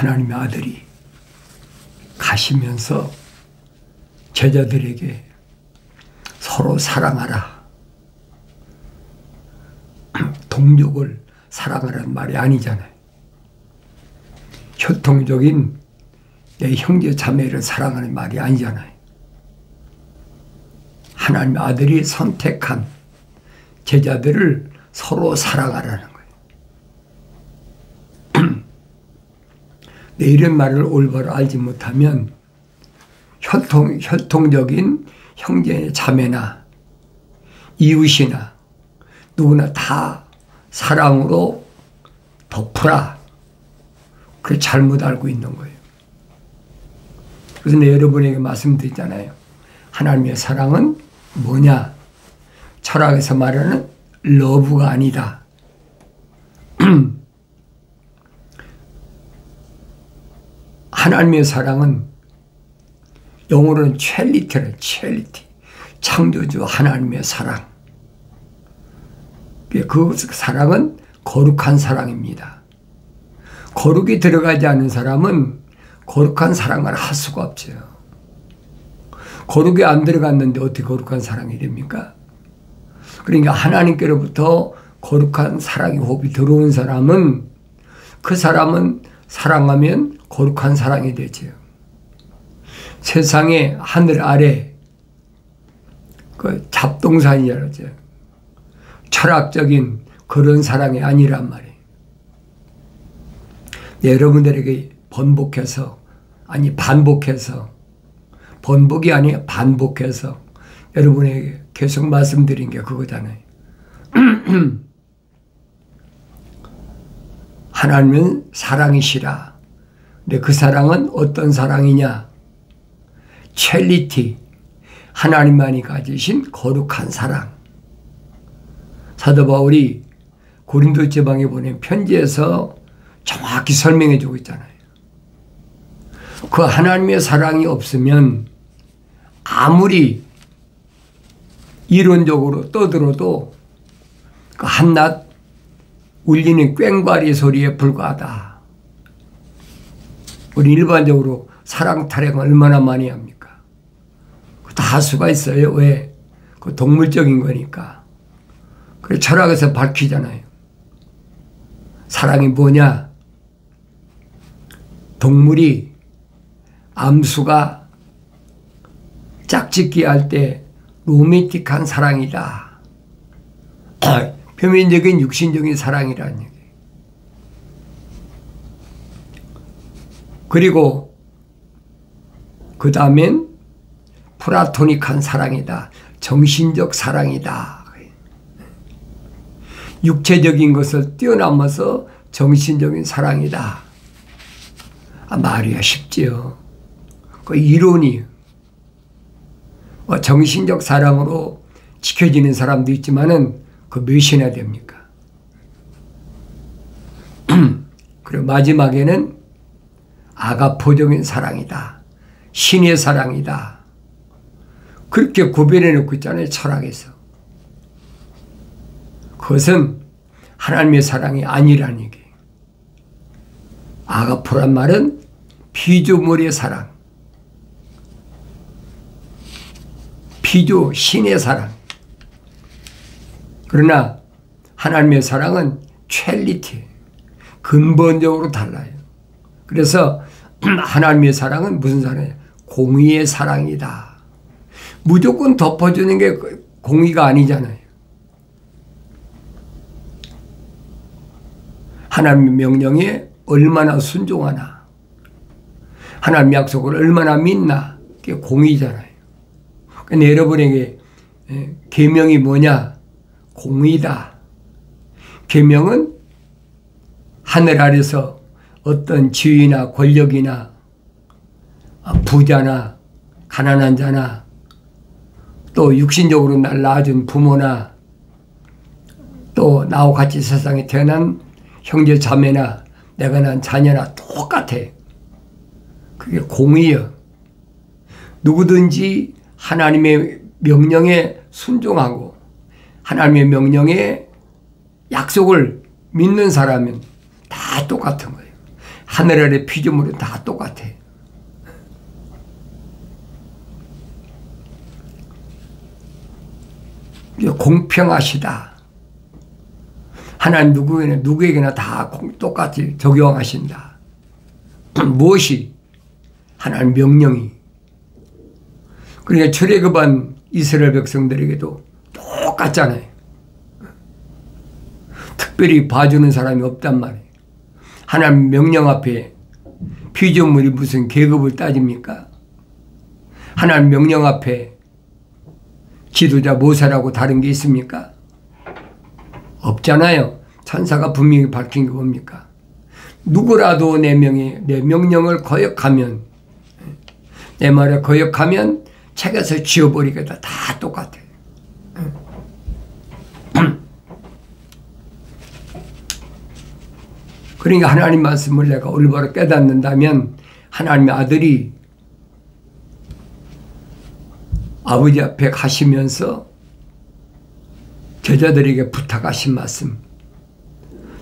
하나님의 아들이 가시면서 제자들에게 서로 사랑하라, 동족을 사랑하라는 말이 아니잖아요. 혈통적인 내 형제 자매를 사랑하는 말이 아니잖아요. 하나님의 아들이 선택한 제자들을 서로 사랑하라는 거예요. 내 이런 말을 올바로 알지 못하면 혈통적인 형제 자매나 이웃이나 누구나 다 사랑으로 덮으라, 그게 잘못 알고 있는 거예요. 그래서 내가 여러분에게 말씀드리잖아요. 하나님의 사랑은 뭐냐? 철학에서 말하는 러브가 아니다. 하나님의 사랑은 영어로는 첼리티래, 첼리티. 창조주 하나님의 사랑. 그 사랑은 거룩한 사랑입니다. 거룩이 들어가지 않은 사람은 거룩한 사랑을 할 수가 없죠. 거룩이 안 들어갔는데 어떻게 거룩한 사랑이 됩니까? 그러니까 하나님께로부터 거룩한 사랑의 호흡이 들어온 사람은, 그 사람은 사랑하면 거룩한 사랑이 되죠. 세상에 하늘 아래 그 잡동사니라죠. 철학적인 그런 사랑이 아니란 말이에요. 여러분들에게 반복해서 번복이 아니라 반복해서 여러분에게 계속 말씀드린 게 그거잖아요. 하나님은 사랑이시라. 근데 그 사랑은 어떤 사랑이냐? 첼리티, 하나님만이 가지신 거룩한 사랑. 사도 바울이 고린도 지방에 보낸 편지에서 정확히 설명해 주고 있잖아요. 그 하나님의 사랑이 없으면 아무리 이론적으로 떠들어도 그 한낱 울리는 꽹과리 소리에 불과하다. 우리 일반적으로 사랑 타령 얼마나 많이 합니까? 다 할 수가 있어요. 왜? 그 동물적인 거니까. 그래 철학에서 밝히잖아요. 사랑이 뭐냐? 동물이 암수가 짝짓기 할 때 로맨틱한 사랑이다. 표면적인 육신적인 사랑이라는 얘기예요. 그리고 그 다음엔 플라토닉한 사랑이다. 정신적 사랑이다. 육체적인 것을 뛰어넘어서 정신적인 사랑이다. 말이야 쉽지요. 그 이론이 정신적 사랑으로 지켜지는 사람도 있지만은 그 몇이나 됩니까? 그리고 마지막에는 아가포적인 사랑이다. 신의 사랑이다. 그렇게 구별해 놓고 있잖아요. 철학에서. 그것은 하나님의 사랑이 아니라는 얘기예요. 아가포란 말은 피조물의 사랑. 피조, 신의 사랑. 그러나 하나님의 사랑은 첼리티, 근본적으로 달라요. 그래서 하나님의 사랑은 무슨 사랑이에요? 공의의 사랑이다. 무조건 덮어주는 게 공의가 아니잖아요. 하나님의 명령에 얼마나 순종하나, 하나님의 약속을 얼마나 믿나, 그게 공의잖아요. 근데 여러분에게 계명이 뭐냐? 공의다. 계명은 하늘 아래서 어떤 지위나 권력이나 부자나 가난한 자나 또 육신적으로 날 낳아준 부모나 또 나와 같이 세상에 태어난 형제 자매나 내가 낳은 자녀나 똑같아. 그게 공의여. 누구든지 하나님의 명령에 순종하고 하나님의 명령에 약속을 믿는 사람은 다 똑같은 거예요. 하늘 아래 피조물은 다 똑같아. 공평하시다. 하나님 누구에게나 다 똑같이 적용하신다. 무엇이? 하나님 명령이. 그러니까 출애굽한 이스라엘 백성들에게도 똑같잖아요. 특별히 봐주는 사람이 없단 말이에요. 하나님 명령 앞에 피조물이 무슨 계급을 따집니까? 하나님 명령 앞에 지도자 모세라고 다른 게 있습니까? 없잖아요. 천사가 분명히 밝힌 게 뭡니까? 누구라도 내 명령을 거역하면, 내 말에 거역하면 책에서 지워버리겠다. 다 똑같아요. 그러니까 하나님 말씀을 내가 올바로 깨닫는다면 하나님의 아들이 아버지 앞에 가시면서 제자들에게 부탁하신 말씀,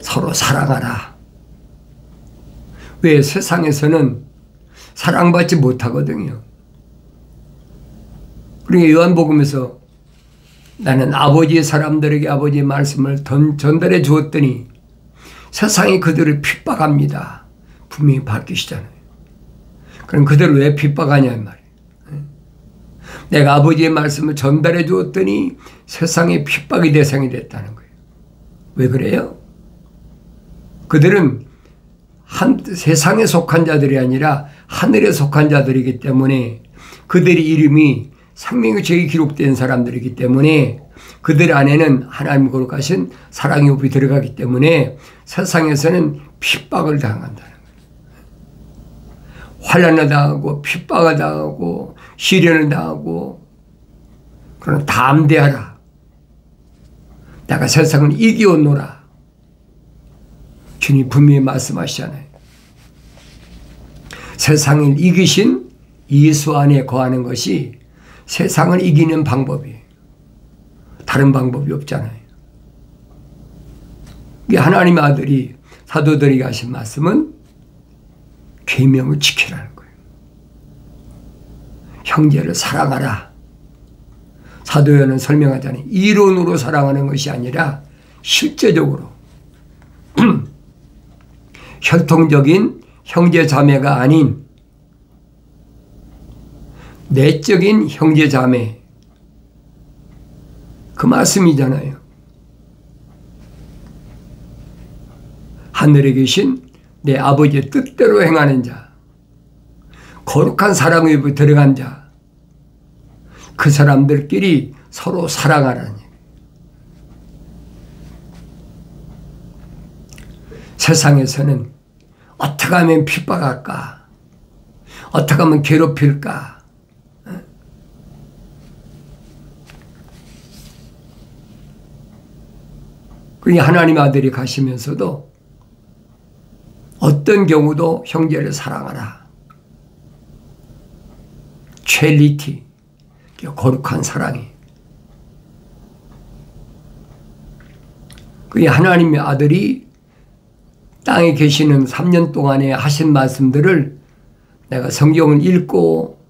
서로 사랑하라. 왜? 세상에서는 사랑받지 못하거든요. 그러니까 요한복음에서 나는 아버지의 사람들에게 아버지의 말씀을 전달해 주었더니 세상이 그들을 핍박합니다. 분명히 밝히시잖아요. 그럼 그들을 왜 핍박하냐 이 말이에요. 내가 아버지의 말씀을 전달해 주었더니 세상의 핍박의 대상이 됐다는 거예요. 왜 그래요? 그들은 세상에 속한 자들이 아니라 하늘에 속한 자들이기 때문에 그들의 이름이 생명의 책에 기록된 사람들이기 때문에 그들 안에는 하나님 거룩하신 사랑의 호흡이 들어가기 때문에 세상에서는 핍박을 당한다는 거예요. 환난을 당하고 핍박을 당하고 시련을 당하고. 그러나 담대하라. 내가 세상을 이기었노라. 주님 분명히 말씀하시잖아요. 세상을 이기신 예수 안에 거하는 것이 세상을 이기는 방법이에요. 다른 방법이 없잖아요. 하나님의 아들이 사도들에게 하신 말씀은 계명을 지키라는 거예요. 형제를 사랑하라. 사도요한은 설명하자니 이론으로 사랑하는 것이 아니라 실제적으로 혈통적인 형제 자매가 아닌 내적인 형제 자매, 그 말씀이잖아요. 하늘에 계신 내 아버지의 뜻대로 행하는 자, 거룩한 사랑에 들어간 자, 그 사람들끼리 서로 사랑하라는 얘기예요. 세상에서는 어떻게 하면 핍박할까? 어떻게 하면 괴롭힐까? 그러니 하나님 아들이 가시면서도 어떤 경우도 형제를 사랑하라. 첼리티, 거룩한 사랑이. 그게 하나님의 아들이 땅에 계시는 3년 동안에 하신 말씀들을 내가 성경을 읽고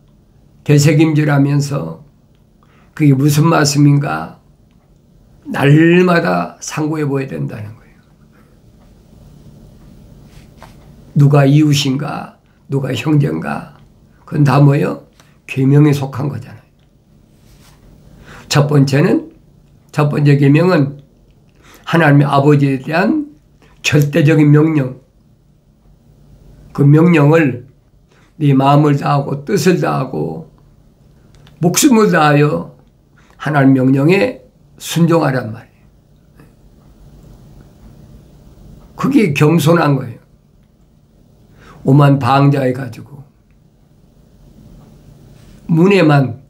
되새김질하면서 그게 무슨 말씀인가 날마다 상고해 보아야 된다는 거예요. 누가 이웃인가, 누가 형제인가, 그건 다 뭐예요? 계명에 속한 거잖아요. 첫 번째 계명은 하나님의 아버지에 대한 절대적인 명령. 그 명령을 네 마음을 다하고 뜻을 다하고 목숨을 다하여 하나님 명령에 순종하란 말이에요. 그게 겸손한 거예요. 오만 방자해 가지고 문에만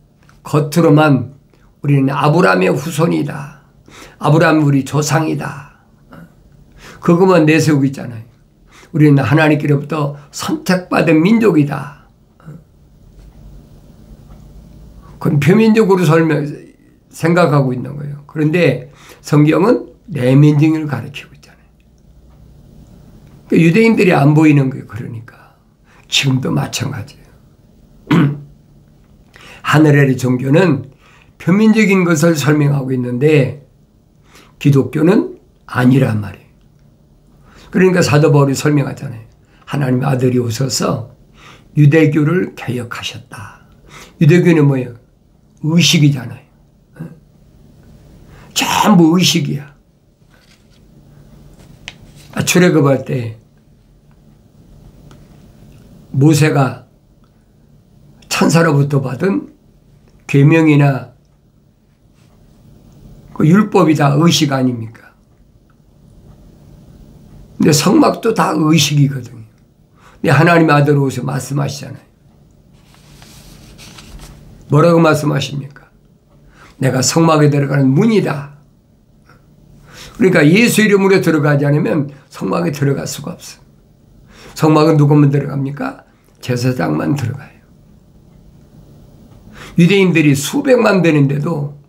겉으로만 우리는 아브라함의 후손이다. 아브라함은 우리 조상이다. 그것만 내세우고 있잖아요. 우리는 하나님께로부터 선택받은 민족이다. 그건 표면적으로 생각하고 있는 거예요. 그런데 성경은 내면적을 가르치고 있잖아요. 유대인들이 안 보이는 거예요. 그러니까 지금도 마찬가지예요. 하늘의 종교는 표면적인 것을 설명하고 있는데 기독교는 아니란 말이에요. 그러니까 사도 바울이 설명하잖아요. 하나님의 아들이 오셔서 유대교를 개혁하셨다. 유대교는 뭐예요? 의식이잖아요. 전부 의식이야. 출애굽할 때 모세가 천사로부터 받은 계명이나 그 율법이 다 의식 아닙니까? 근데 성막도 다 의식이거든요. 근데 하나님의 아들 오셔서 말씀하시잖아요. 뭐라고 말씀하십니까? 내가 성막에 들어가는 문이다. 그러니까 예수 이름으로 들어가지 않으면 성막에 들어갈 수가 없어. 성막은 누구만 들어갑니까? 제사장만 들어가요. 유대인들이 수백만 되는데도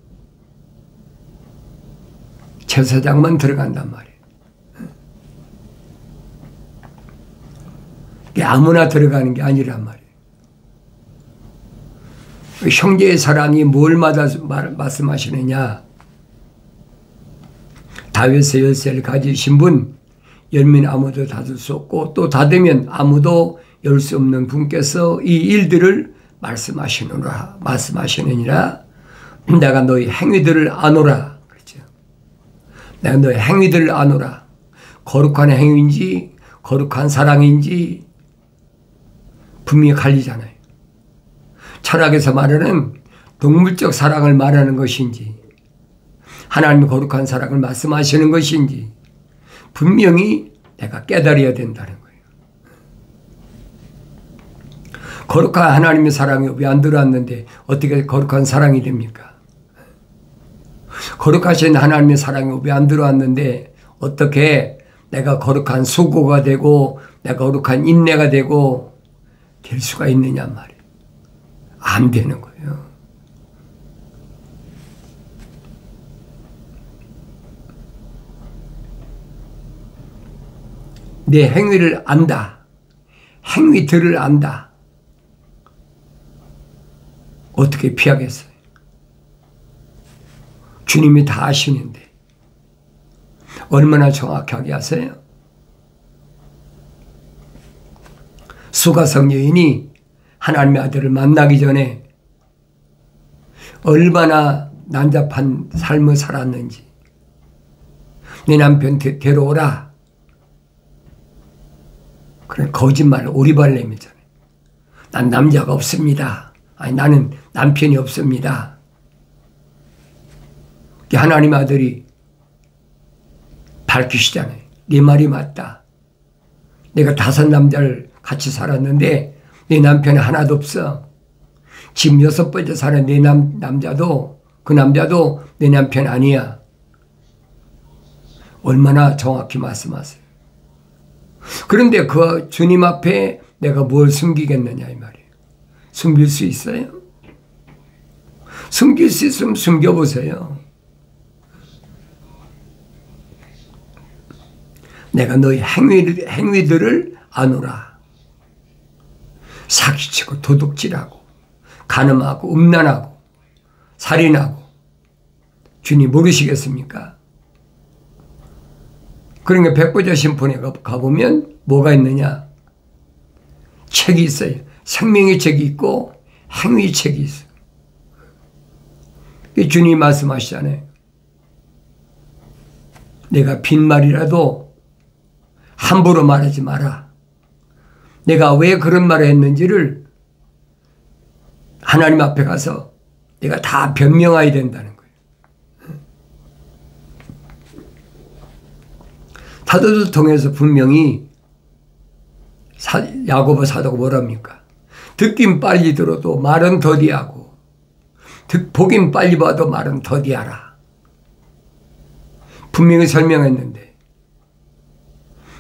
제사장만 들어간단 말이에요. 아무나 들어가는 게 아니란 말이에요. 형제의 사랑이 뭘 말씀하시느냐? 다윗의 열쇠를 가지신 분, 열면 아무도 닫을 수 없고 또 닫으면 아무도 열 수 없는 분께서 이 일들을 말씀하시느니라. 내가 너희 행위들을 아노라. 그렇죠? 내가 너희 행위들을 아노라. 거룩한 행위인지 거룩한 사랑인지 분명히 갈리잖아요. 철학에서 말하는 동물적 사랑을 말하는 것인지 하나님의 거룩한 사랑을 말씀하시는 것인지 분명히 내가 깨달아야 된다는 거예요. 거룩한 하나님의 사랑이 왜 안 들어왔는데 어떻게 거룩한 사랑이 됩니까? 거룩하신 하나님의 사랑이 왜 안 들어왔는데 어떻게 내가 거룩한 수고가 되고 내가 거룩한 인내가 되고 될 수가 있느냐 말이에요. 안 되는 거예요. 내 행위를 안다. 행위들을 안다. 어떻게 피하겠어요? 주님이 다 아시는데 얼마나 정확하게 아세요? 수가성 여인이 하나님의 아들을 만나기 전에 얼마나 난잡한 삶을 살았는지 내 남편 데려오라. 그래 거짓말 오리발렘이잖아요. 난 남자가 없습니다. 아니 나는 남편이 없습니다. 하나님의 아들이 밝히시잖아요. 네 말이 맞다. 내가 5 남자를 같이 살았는데 내 남편이 하나도 없어. 지금 6번째 사는 내 남자도 그 남자도 내 남편 아니야. 얼마나 정확히 말씀하세요. 그런데 그 주님 앞에 내가 뭘 숨기겠느냐 이 말이에요. 숨길 수 있어요? 숨길 수 있으면 숨겨보세요. 내가 너희 행위들을 아노라. 사기치고 도둑질하고 간음하고 음란하고 살인하고 주님 모르시겠습니까? 그러니까 백보자 심판에 가보면 뭐가 있느냐? 책이 있어요. 생명의 책이 있고 행위의 책이 있어요. 주님이 말씀하시잖아요. 내가 빈말이라도 함부로 말하지 마라. 내가 왜 그런 말을 했는지를 하나님 앞에 가서 내가 다 변명해야 된다는 거예요. 사도들 통해서 분명히 야고보 사도가 뭐랍니까? 듣긴 빨리 들어도 말은 더디하고 보긴 빨리 봐도 말은 더디하라. 분명히 설명했는데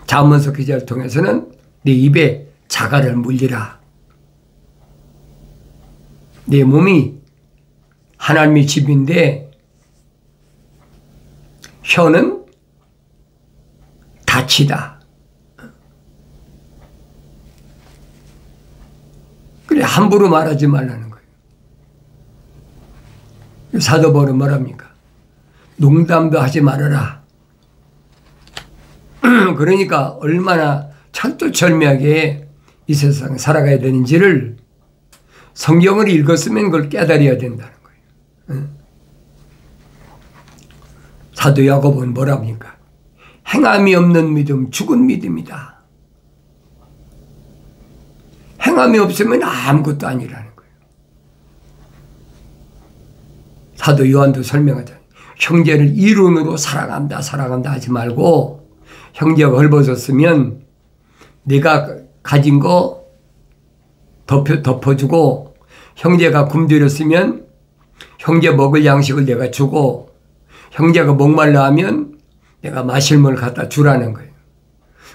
잠언서 기자를 통해서는 네 입에 자갈을 물리라. 내 몸이 하나님의 집인데 혀는 다치다. 함부로 말하지 말라는 거예요. 사도 바울은 뭐랍니까? 농담도 하지 말아라. 그러니까 얼마나 철두철미하게 이 세상에 살아가야 되는지를 성경을 읽었으면 그걸 깨달아야 된다는 거예요. 사도 야고보는 뭐랍니까? 행함이 없는 믿음 죽은 믿음이다. 행함이 없으면 아무것도 아니라는 거예요. 사도 요한도 설명하잖아요. 형제를 이론으로 사랑한다 하지 말고, 형제가 헐벗었으면 내가 가진 거 덮어주고, 형제가 굶주렸으면 형제 먹을 양식을 내가 주고, 형제가 목말라 하면 내가 마실 물 갖다 주라는 거예요.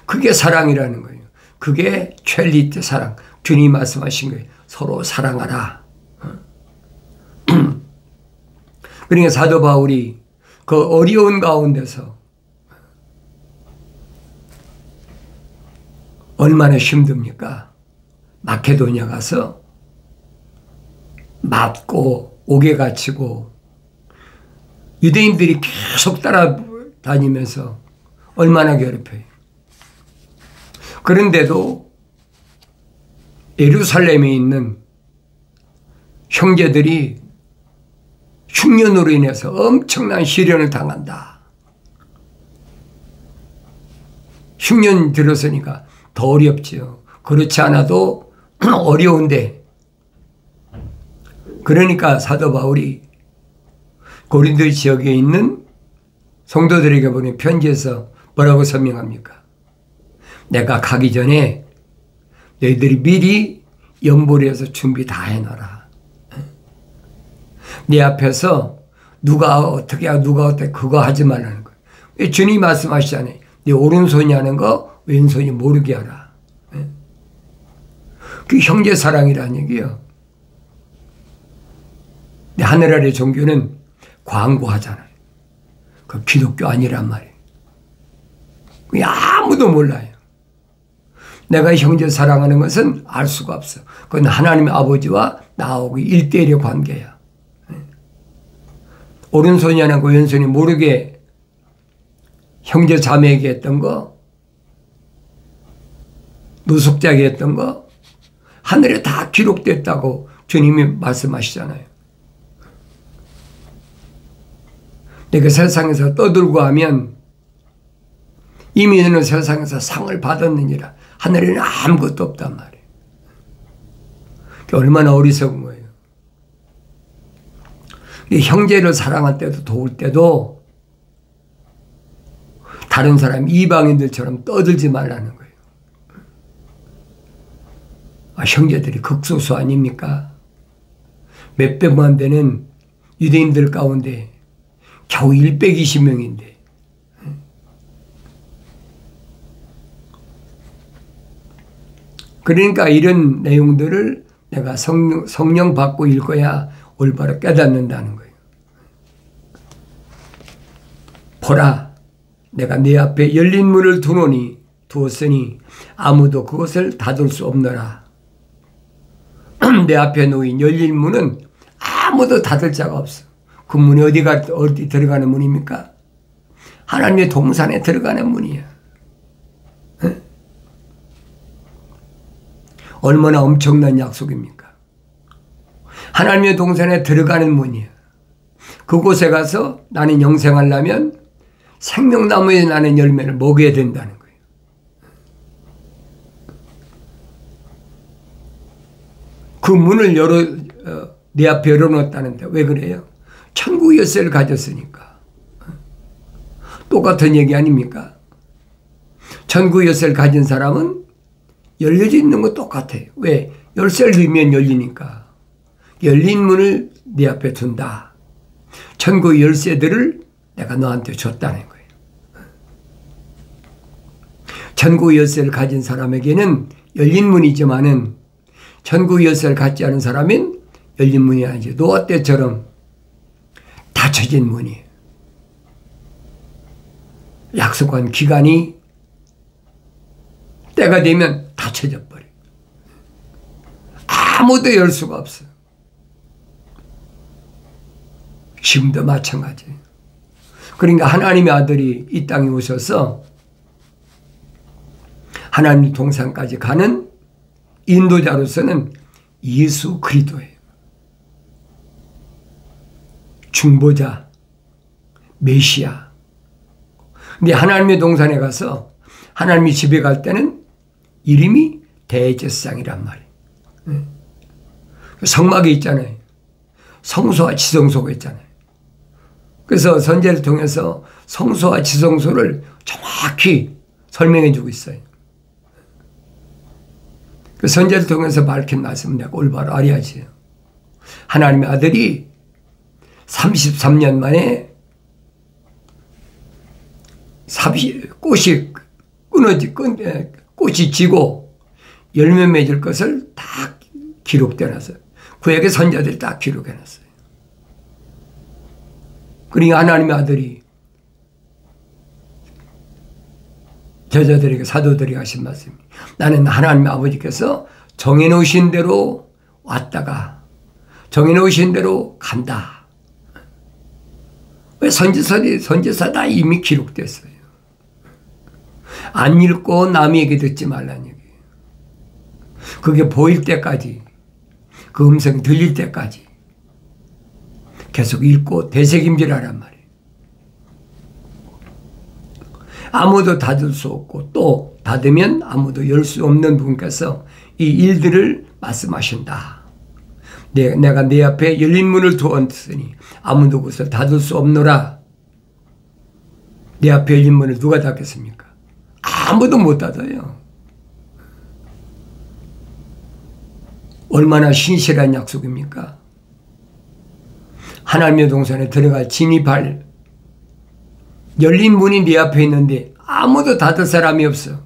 그게 사랑이라는 거예요. 그게 첼리트 사랑. 주님 말씀하신 거예요. 서로 사랑하라. 그러니까 사도 바울이 그 어려운 가운데서 얼마나 힘듭니까? 마케도니아 가서 맞고 옥에 갇히고 유대인들이 계속 따라다니면서 얼마나 괴롭혀요. 그런데도 예루살렘에 있는 형제들이 흉년으로 인해서 엄청난 시련을 당한다. 흉년 들었으니까 더 어렵지요. 그렇지 않아도 어려운데, 그러니까 사도 바울이 고린도 지역에 있는 성도들에게 보낸 편지에서 뭐라고 설명합니까? 내가 가기 전에 너희들이 미리 연보리에서 준비 다 해놔라. 내 앞에서 누가 어떻게 하고 누가 어떻게 그거 하지 말라는 거예요. 주님이 말씀하시잖아요. 네 오른손이 하는 거 왼손이 모르게 하라. 그게 형제 사랑이라는 얘기예요. 하늘 아래 종교는 광고하잖아요. 그 기독교 아니란 말이에요. 그게 아무도 몰라요. 내가 형제 사랑하는 것은 알 수가 없어. 그건 하나님의 아버지와 나하고 1대1의 관계야. 오른손이 하는 거 왼손이 모르게 형제 자매에게 했던 거, 노숙자에게 했던 거 하늘에 다 기록됐다고 주님이 말씀하시잖아요. 내가 세상에서 떠들고 하면 이미 너는 세상에서 상을 받았느니라. 하늘에는 아무것도 없단 말이에요. 얼마나 어리석은 거예요. 형제를 사랑할 때도 도울 때도 다른 사람 이방인들처럼 떠들지 말라는 거예요. 형제들이 극소수 아닙니까? 몇백만 되는 유대인들 가운데 겨우 120명인데 그러니까 이런 내용들을 내가 성령 받고 읽어야 올바로 깨닫는다는 거예요. 보라, 내가 네 앞에 열린 문을 두었으니 아무도 그것을 닫을 수 없노라. 내 앞에 놓인 열린 문은 아무도 닫을 자가 없어. 그 문이 어디 들어가는 문입니까? 하나님의 동산에 들어가는 문이야. 얼마나 엄청난 약속입니까? 하나님의 동산에 들어가는 문이야. 그곳에 가서 나는 영생하려면 생명나무에 나는 열매를 먹어야 된다는 거예요. 그 문을 내 앞에 열어놓았다는데 왜 그래요? 천국 열쇠를 가졌으니까. 똑같은 얘기 아닙니까? 천국 열쇠를 가진 사람은 열려져 있는 거 똑같아요. 왜? 열쇠를 넣으면 열리니까. 열린 문을 네 앞에 둔다. 천국 열쇠들을 내가 너한테 줬다는 거예요. 천국 열쇠를 가진 사람에게는 열린 문이지만은 천국 열쇠를 갖지 않은 사람은 열린 문이 아니지. 노아 때처럼 닫혀진 문이에요. 약속한 기간이 때가 되면 닫혀져 버려요. 아무도 열 수가 없어요. 지금도 마찬가지예요. 그러니까 하나님의 아들이 이 땅에 오셔서 하나님 동산까지 가는 인도자로서는 예수 그리스도예요. 중보자, 메시아. 근데 하나님의 동산에 가서 하나님이 집에 갈 때는 이름이 대제사장이란 말이에요. 성막에 있잖아요. 성소와 지성소가 있잖아요. 그래서 선지자를 통해서 성소와 지성소를 정확히 설명해 주고 있어요. 그 선지자를 통해서 밝힌 말씀은 내가 올바로 알아야지요. 하나님의 아들이 33년 만에 꽃이 지고 열매 맺을 것을 다 기록되어 놨어요. 구약의 선지자들이 다 기록해 놨어요. 그러니까 하나님의 아들이 저자들에게 사도들이 하신 말씀이 나는 하나님의 아버지께서 정해놓으신 대로 왔다가 정해놓으신 대로 간다. 왜 선지서 다 이미 기록됐어요. 안 읽고 남에게 듣지 말라는 얘기예요. 그게 보일 때까지 그 음성이 들릴 때까지 계속 읽고 되새김질하란 말이에요. 아무도 닫을 수 없고 또 닫으면 아무도 열 수 없는 분께서 이 일들을 말씀하신다. 내가 내 앞에 열린 문을 두었으니 아무도 그것을 닫을 수 없노라. 내 앞에 열린 문을 누가 닫겠습니까? 아무도 못 닫아요. 얼마나 신실한 약속입니까? 하나님의 동산에 들어갈 진입할 열린 문이 네 앞에 있는데 아무도 닫을 사람이 없어.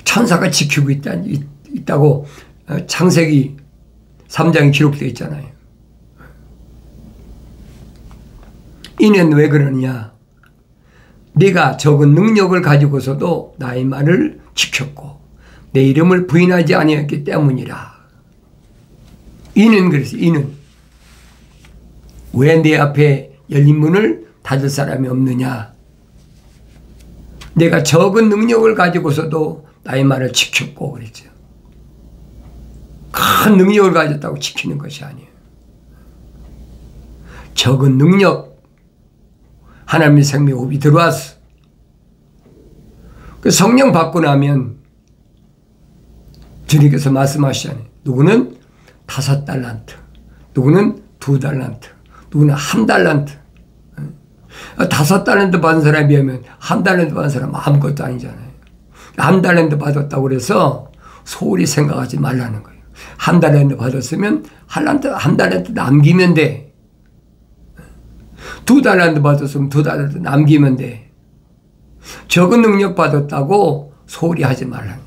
천사가 지키고 있다고 창세기 3장에 기록되어 있잖아요. 이는 왜 그러느냐? 네가 적은 능력을 가지고서도 나의 말을 지켰고 내 이름을 부인하지 아니했기 때문이라. 이는 그래서 이는 왜 내 앞에 열린 문을 닫을 사람이 없느냐? 내가 적은 능력을 가지고서도 나의 말을 지켰고 그랬죠. 큰 능력을 가졌다고 지키는 것이 아니에요. 적은 능력, 하나님의 생명호흡이 들어왔어. 그 성령 받고 나면 주님께서 말씀하시잖아요. 누구는 5달란트, 누구는 2달란트, 누구는 1달란트. 5달란트 받은 사람에 비하면 1달란트 받은 사람은 아무것도 아니잖아요. 1달란트 받았다고 그래서 소홀히 생각하지 말라는 거예요. 1달란트 받았으면 1달란트 남기면 돼. 2달란트 받았으면 2달란트 남기면 돼. 적은 능력 받았다고 소홀히 하지 말라는 거예요.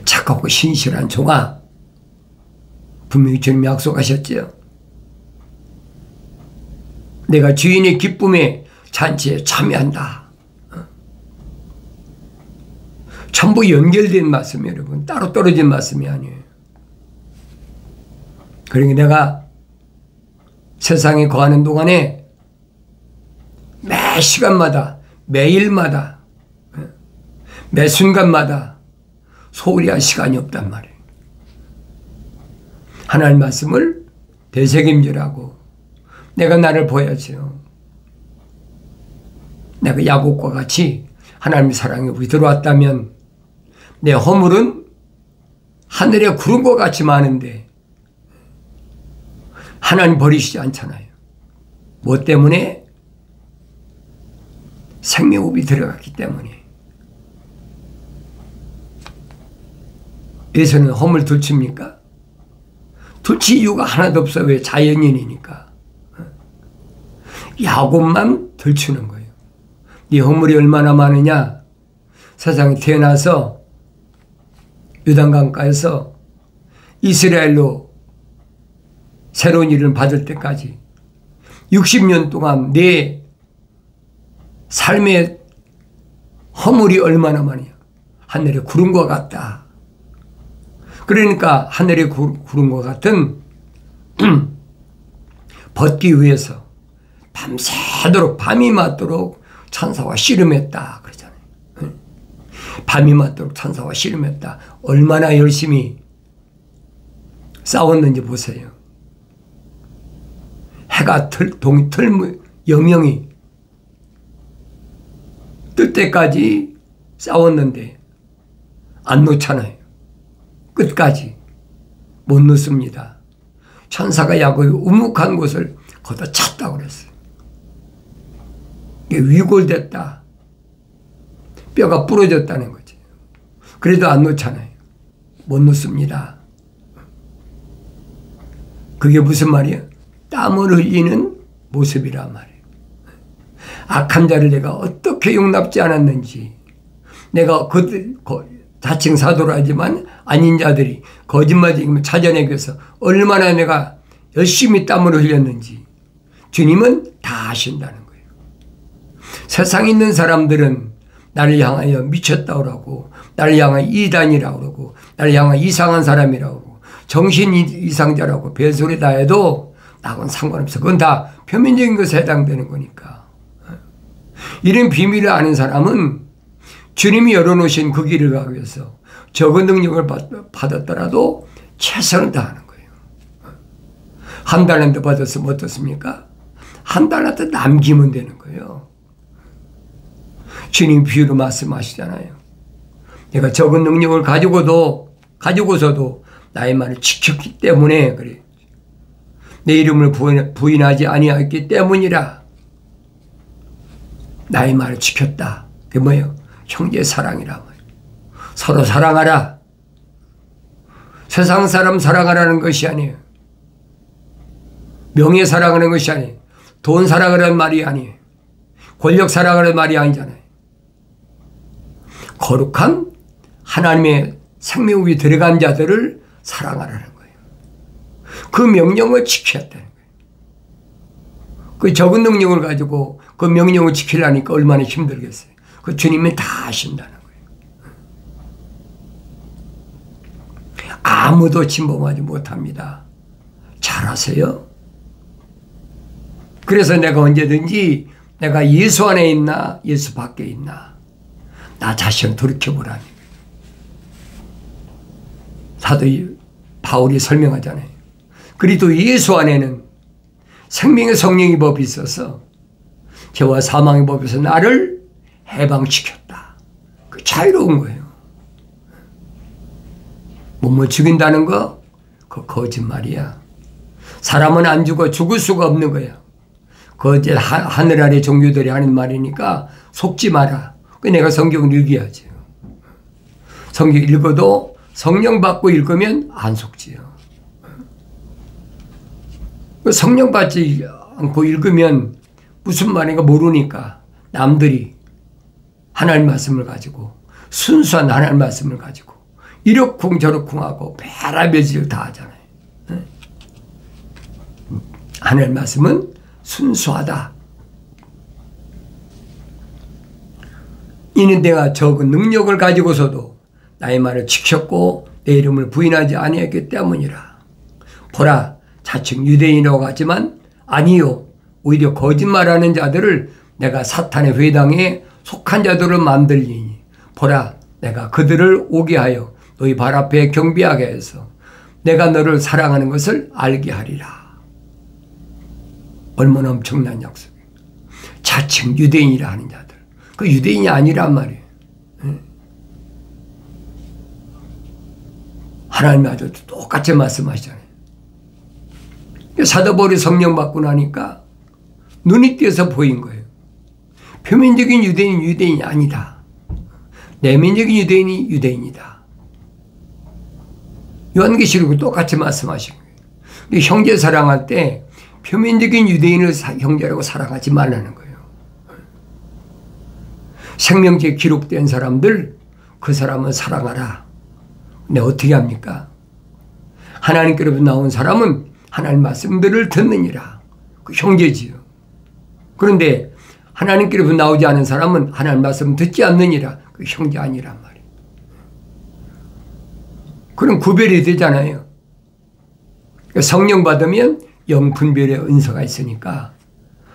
착하고 신실한 종아, 분명히 주님이 약속하셨지요. 내가 주인의 기쁨에 잔치에 참여한다. 전부 연결된 말씀이에요, 여러분. 따로 떨어진 말씀이 아니에요. 그러니까 내가 세상에 거하는 동안에 매 시간마다, 매일마다, 매 순간마다 소홀히 할 시간이 없단 말이에요. 하나님 말씀을 되새김질하고 내가 나를 보여야지요. 내가 야곱과 같이 하나님의 사랑에 우리 들어왔다면 내 허물은 하늘의 구름과 같이 많은데 하나님 버리시지 않잖아요. 뭐 때문에? 생명호흡이 들어갔기 때문에. 예수는 허물 들춥니까? 들칠 이유가 하나도 없어. 왜? 자연인이니까. 야곱만 들추는 거예요. 네 허물이 얼마나 많으냐? 세상에 태어나서 요단강가에서 이스라엘로 새로운 일을 받을 때까지 60년 동안 내 삶의 허물이 얼마나 많으냐? 하늘의 구름과 같다. 그러니까 하늘의 구름과 같은 벗기 위해서 밤새도록 밤이 맞도록 천사와 씨름했다 그러잖아요. 밤이 맞도록 천사와 씨름했다. 얼마나 열심히 싸웠는지 보세요. 해가 영영이 뜰 때까지 싸웠는데 안 놓잖아요. 끝까지 못 놓습니다. 천사가 야곱이 우묵한 곳을 걷어찼다고 그랬어요. 이게 위골됐다. 뼈가 부러졌다는 거지. 그래도 안 놓잖아요. 못 놓습니다. 그게 무슨 말이야? 땀을 흘리는 모습이란 말이에요. 악한 자를 내가 어떻게 용납지 않았는지, 내가 자칭 사도라 하지만 아닌 자들이 거짓말쟁이를 찾아내기 위해서 얼마나 내가 열심히 땀을 흘렸는지 주님은 다 아신다는 거예요. 세상에 있는 사람들은 나를 향하여 미쳤다고 그러고, 나를 향하여 이단이라고 그러고, 나를 향하여 이상한 사람이라고 그러고, 정신 이상자라고 별소리 다 해도 나하고는 상관없어. 그건 다 표면적인 것에 해당되는 거니까. 이런 비밀을 아는 사람은 주님이 열어놓으신 그 길을 가기 위해서 적은 능력을 받았더라도 최선을 다하는 거예요. 한 달란트 받았으면 어떻습니까? 한 달란트 남기면 되는 거예요. 주님 비유로 말씀하시잖아요. 내가 적은 능력을 가지고서도 나의 말을 지켰기 때문에 그래. 내 이름을 부인하지 아니하였기 때문이라. 나의 말을 지켰다. 그게 뭐예요? 형제 사랑이라 말이에요. 서로 사랑하라. 세상 사람 사랑하라는 것이 아니에요. 명예 사랑하는 것이 아니에요. 돈 사랑하라는 말이 아니에요. 권력 사랑하라는 말이 아니잖아요. 거룩한 하나님의 생명 위에 들어간 자들을 사랑하라는 거예요. 그 명령을 지켜야 되는 거예요. 그 적은 능력을 가지고 그 명령을 지키려니까 얼마나 힘들겠어요. 그 주님이 다 아신다는 거예요. 아무도 침범하지 못합니다. 잘하세요. 그래서 내가 언제든지 내가 예수 안에 있나 예수 밖에 있나 나 자신을 돌이켜보라니. 사도 바울이 설명하잖아요. 그리고 예수 안에는 생명의 성령의 법이 있어서 죄와 사망의 법에서 나를 해방시켰다. 그 자유로운 거예요. 몸을 죽인다는 거 그거 거짓말이야. 사람은 안 죽어 죽을 수가 없는 거야. 그거 이제 하늘 아래 종교들이 하는 말이니까 속지 마라. 그 내가 성경을 읽어야지. 성경 읽어도 성령 받고 읽으면 안 속지요. 성령 받지 않고 읽으면 무슨 말인가 모르니까 남들이 하나님 말씀을 가지고 순수한 하나님 말씀을 가지고 이러쿵 저러쿵 하고 별의별 짓을 다 하잖아요. 하나님 말씀은 순수하다. 이는 내가 적은 능력을 가지고서도 나의 말을 지켰고 내 이름을 부인하지 아니했기 때문이라. 보라, 자칭 유대인이라고 하지만 아니요, 오히려 거짓말하는 자들을 내가 사탄의 회당에 속한 자들을 만들리니 보라, 내가 그들을 오게 하여 너희 발 앞에 경비하게 해서 내가 너를 사랑하는 것을 알게 하리라. 얼마나 엄청난 약속이에요. 자칭 유대인이라 하는 자들, 그 유대인이 아니란 말이에요. 하나님 아주 똑같이 말씀하시잖아요. 사도 바울이 성령 받고 나니까 눈이 띄어서 보인 거예요. 표면적인 유대인이 유대인이 아니다. 내면적인 유대인이 유대인이다. 요한계시록도 똑같이 말씀하신 거예요. 형제 사랑할 때 표면적인 유대인을 형제라고 사랑하지 말라는 거예요. 생명지에 기록된 사람들, 그 사람은 사랑하라. 근데 어떻게 합니까? 하나님께로부터 나온 사람은 하나님 말씀들을 듣느니라. 그 형제지요. 그런데 하나님께로부터 나오지 않은 사람은 하나님 말씀 듣지 않느니라. 그 형제 아니란 말이에요. 그럼 구별이 되잖아요. 성령 받으면 영분별의 은사가 있으니까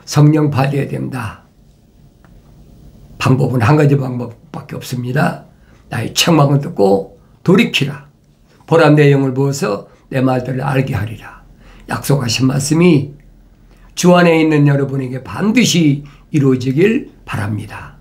성령 받아야 된다. 방법은 한 가지 방법밖에 없습니다. 나의 책망을 듣고 돌이키라. 보라 내 영을 부어서 내 말들을 알게 하리라. 약속하신 말씀이 주 안에 있는 여러분에게 반드시 이루어지길 바랍니다.